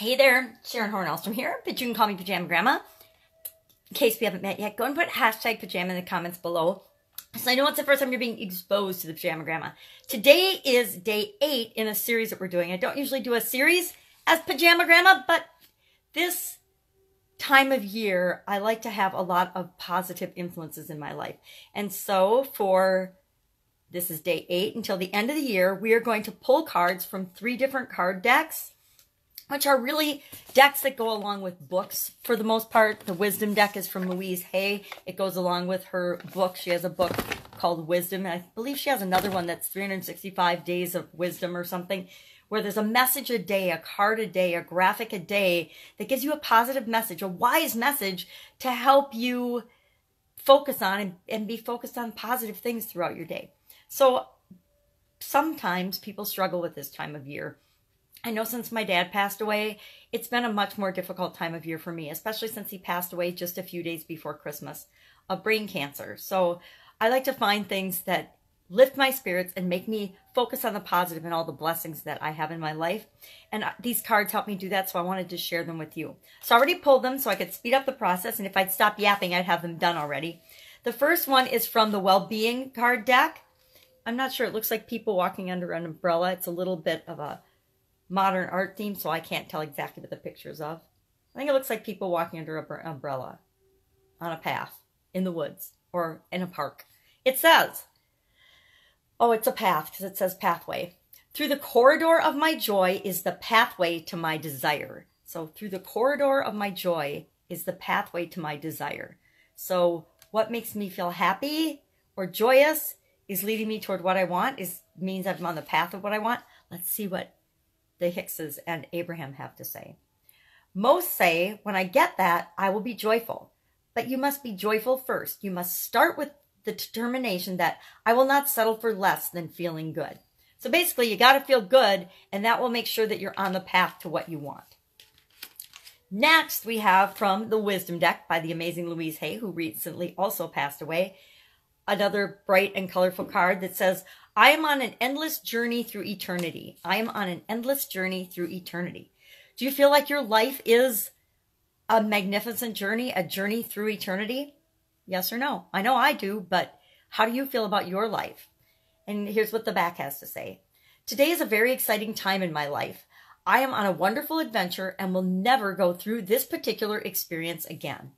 Hey there, Sharon Horne-Ellstrom here, but you can call me Pajama Grandma. In case we haven't met yet, go and put hashtag pajama in the comments below, so I know it's the first time you're being exposed to the Pajama Grandma. Today is day 8 in a series that we're doing. I don't usually do a series as Pajama Grandma, but this time of year, I like to have a lot of positive influences in my life. And so this is day 8 until the end of the year, we are going to pull cards from 3 different card decks, which are really decks that go along with books for the most part. The Wisdom deck is from Louise Hay. It goes along with her book. She has a book called Wisdom, and I believe she has another one that's 365 Days of Wisdom or something, where there's a message a day, a card a day, a graphic a day that gives you a positive message, a wise message to help you focus on and be focused on positive things throughout your day. So sometimes people struggle with this time of year. I know since my dad passed away, it's been a much more difficult time of year for me, especially since he passed away just a few days before Christmas of brain cancer. So I like to find things that lift my spirits and make me focus on the positive and all the blessings that I have in my life. And these cards help me do that, so I wanted to share them with you. So I already pulled them so I could speed up the process, and if I'd stop yapping, I'd have them done already. The first one is from the Well-Being card deck. I'm not sure. It looks like people walking under an umbrella. It's a little bit of a modern art theme, so I can't tell exactly what the picture's of. I think it looks like people walking under an umbrella on a path in the woods or in a park. It says, oh, it's a path because it says pathway. Through the corridor of my joy is the pathway to my desire. So through the corridor of my joy is the pathway to my desire. So what makes me feel happy or joyous is leading me toward what I want, means I'm on the path of what I want. Let's see what the Hickses and Abraham have to say. Most say, when I get that, I will be joyful. But you must be joyful first. You must start with the determination that I will not settle for less than feeling good. So basically, you got to feel good, and that will make sure that you're on the path to what you want. Next, we have from the Wisdom deck by the amazing Louise Hay, who recently also passed away, another bright and colorful card that says, I am on an endless journey through eternity. I am on an endless journey through eternity. Do you feel like your life is a magnificent journey, a journey through eternity? Yes or no? I know I do, but how do you feel about your life? And here's what the back has to say. Today is a very exciting time in my life. I am on a wonderful adventure and will never go through this particular experience again.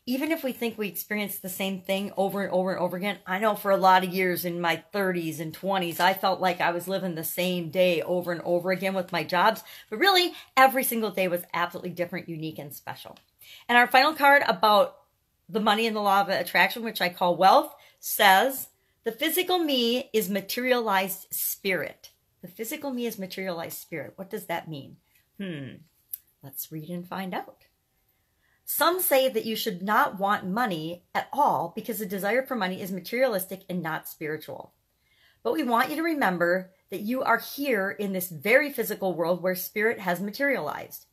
Even if we think we experience the same thing over and over and over again, I know for a lot of years in my 30s and 20s, I felt like I was living the same day over and over again with my jobs. But really, every single day was absolutely different, unique, and special. And our final card about the money and the law of attraction, which I call wealth, says, the physical me is materialized spirit. The physical me is materialized spirit. What does that mean? Let's read and find out. Some say that you should not want money at all because the desire for money is materialistic and not spiritual. But we want you to remember that you are here in this very physical world where spirit has materialized.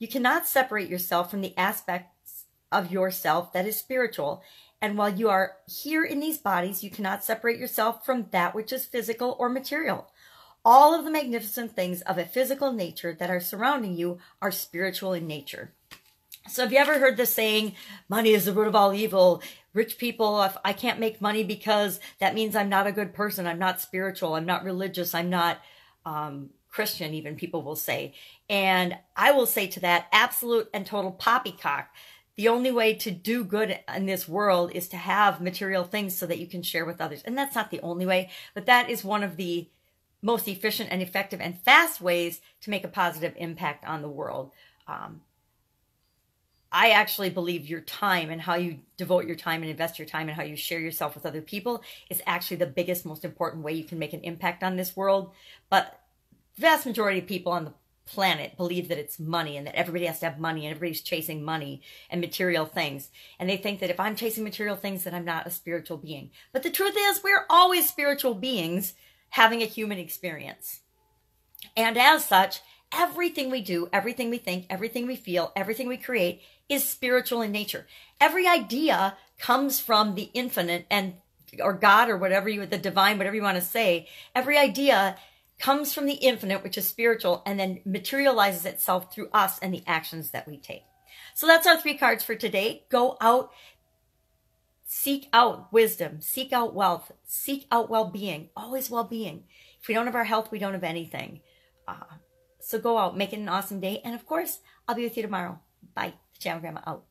You cannot separate yourself from the aspects of yourself that is spiritual. And while you are here in these bodies, you cannot separate yourself from that which is physical or material. All of the magnificent things of a physical nature that are surrounding you are spiritual in nature. So have you ever heard the saying, money is the root of all evil? Rich people, if I can't make money because that means I'm not a good person. I'm not spiritual. I'm not religious. I'm not Christian, even people will say. And I will say to that, absolute and total poppycock. The only way to do good in this world is to have material things so that you can share with others. And that's not the only way, but that is one of the most efficient and effective and fast ways to make a positive impact on the world. I actually believe your time and how you devote your time and invest your time and how you share yourself with other people is actually the biggest, most important way you can make an impact on this world. But the vast majority of people on the planet believe that it's money and that everybody has to have money and everybody's chasing money and material things. And they think that if I'm chasing material things, then I'm not a spiritual being. But the truth is, we're always spiritual beings having a human experience. And as such, everything we do, everything we think, everything we feel, everything we create is spiritual in nature. Every idea comes from the infinite or God or whatever the divine, whatever you want to say. Every idea comes from the infinite, which is spiritual, and then materializes itself through us and the actions that we take. So that's our 3 cards for today. Go out, seek out wisdom, seek out wealth, seek out well-being, always well-being. If we don't have our health, we don't have anything. So go out, make it an awesome day. And of course, I'll be with you tomorrow. Bye. Pajama Grandma out.